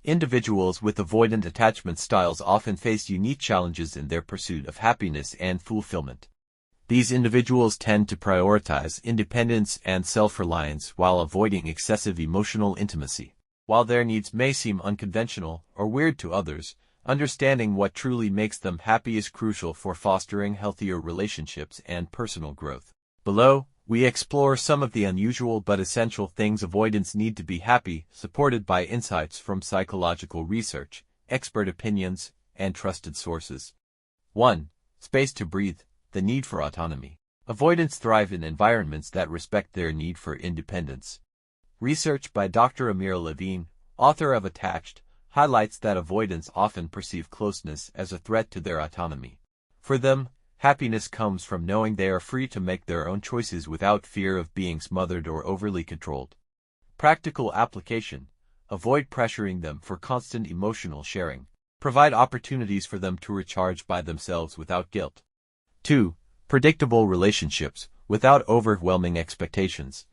Individuals with avoidant attachment styles often face unique challenges in their pursuit of happiness and fulfillment. These individuals tend to prioritize independence and self-reliance while avoiding excessive emotional intimacy. While their needs may seem unconventional or weird to others, understanding what truly makes them happy is crucial for fostering healthier relationships and personal growth. Below, we explore some of the unusual but essential things avoidants need to be happy, supported by insights from psychological research, expert opinions, and trusted sources. 1. Space to breathe, the need for autonomy. Avoidants thrive in environments that respect their need for independence. Research by Dr. Amir Levine, author of Attached, highlights that avoidants often perceive closeness as a threat to their autonomy. For them, happiness comes from knowing they are free to make their own choices without fear of being smothered or overly controlled. Practical application: avoid pressuring them for constant emotional sharing. Provide opportunities for them to recharge by themselves without guilt. 2. Predictable relationships, without overwhelming expectations.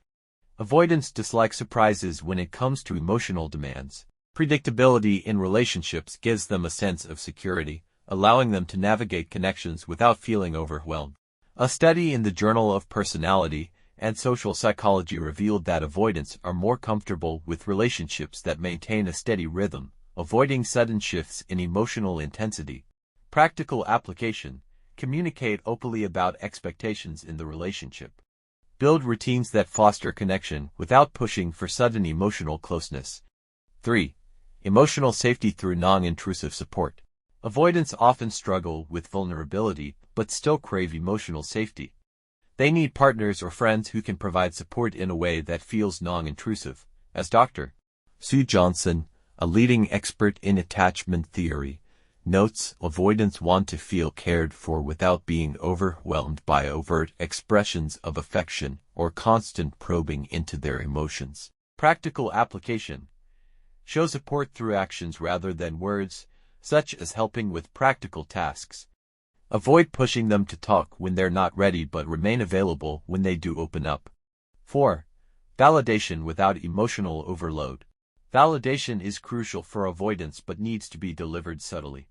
Avoidants dislike surprises when it comes to emotional demands. Predictability in relationships gives them a sense of security, allowing them to navigate connections without feeling overwhelmed. A study in the Journal of Personality and Social Psychology revealed that avoidants are more comfortable with relationships that maintain a steady rhythm, avoiding sudden shifts in emotional intensity. Practical application: communicate openly about expectations in the relationship. Build routines that foster connection without pushing for sudden emotional closeness. 3. Emotional safety through non-intrusive support. Avoidants often struggle with vulnerability but still crave emotional safety. They need partners or friends who can provide support in a way that feels non-intrusive. As Dr. Sue Johnson, a leading expert in attachment theory, notes, avoidants want to feel cared for without being overwhelmed by overt expressions of affection or constant probing into their emotions. Practical application: show support through actions rather than words, such as helping with practical tasks. Avoid pushing them to talk when they're not ready but remain available when they do open up. 4. Validation without emotional overload. Validation is crucial for avoidance but needs to be delivered subtly.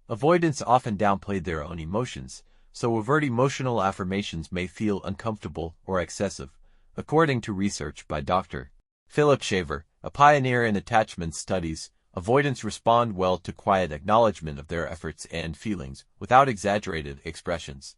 Avoidants often downplay their own emotions, so overt emotional affirmations may feel uncomfortable or excessive, according to research by Dr. Philip Shaver, a pioneer in attachment studies. Avoidants respond well to quiet acknowledgement of their efforts and feelings, without exaggerated expressions.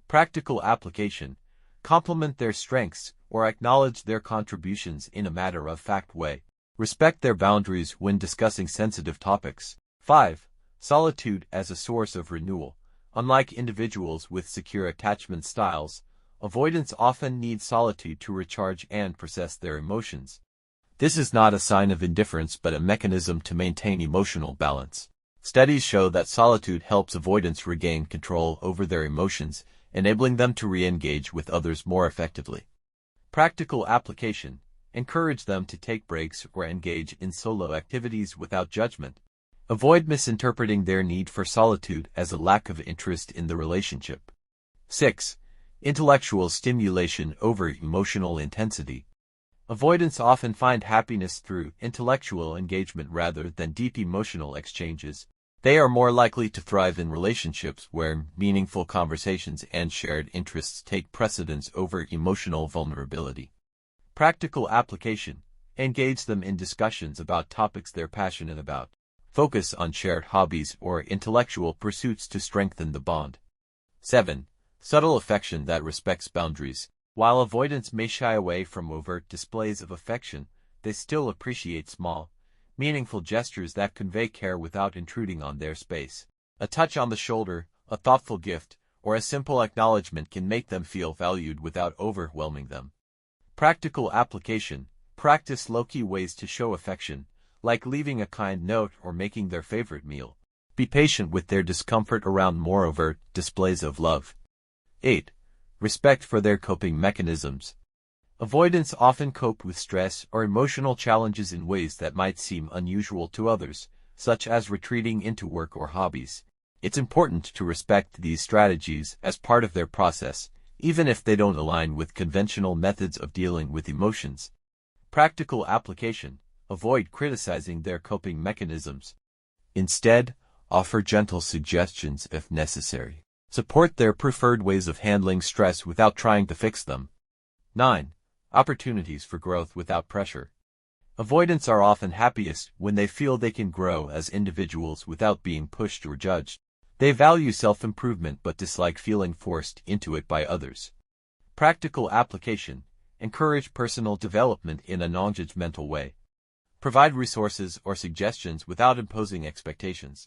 Practical application: compliment their strengths or acknowledge their contributions in a matter-of-fact way. Respect their boundaries when discussing sensitive topics. 5. Solitude as a source of renewal. Unlike individuals with secure attachment styles, avoidants often need solitude to recharge and process their emotions. This is not a sign of indifference but a mechanism to maintain emotional balance. Studies show that solitude helps avoidants regain control over their emotions, enabling them to re-engage with others more effectively. Practical application: encourage them to take breaks or engage in solo activities without judgment. Avoid misinterpreting their need for solitude as a lack of interest in the relationship. 6. Intellectual stimulation over emotional intensity. Avoidants often find happiness through intellectual engagement rather than deep emotional exchanges. They are more likely to thrive in relationships where meaningful conversations and shared interests take precedence over emotional vulnerability. Practical application: engage them in discussions about topics they're passionate about. Focus on shared hobbies or intellectual pursuits to strengthen the bond. 7. Subtle affection that respects boundaries. While avoidants may shy away from overt displays of affection, they still appreciate small, meaningful gestures that convey care without intruding on their space. A touch on the shoulder, a thoughtful gift, or a simple acknowledgement can make them feel valued without overwhelming them. Practical application: practice low-key ways to show affection, like leaving a kind note or making their favorite meal. Be patient with their discomfort around more overt displays of love. 8. Respect for their coping mechanisms. Avoidants often cope with stress or emotional challenges in ways that might seem unusual to others, such as retreating into work or hobbies. It's important to respect these strategies as part of their process, even if they don't align with conventional methods of dealing with emotions. Practical application: Avoid criticizing their coping mechanisms. Instead, offer gentle suggestions if necessary. Support their preferred ways of handling stress without trying to fix them. 9. Opportunities for growth without pressure. Avoidants are often happiest when they feel they can grow as individuals without being pushed or judged. They value self-improvement but dislike feeling forced into it by others. Practical application. Encourage personal development in a non-judgmental way. Provide resources or suggestions without imposing expectations.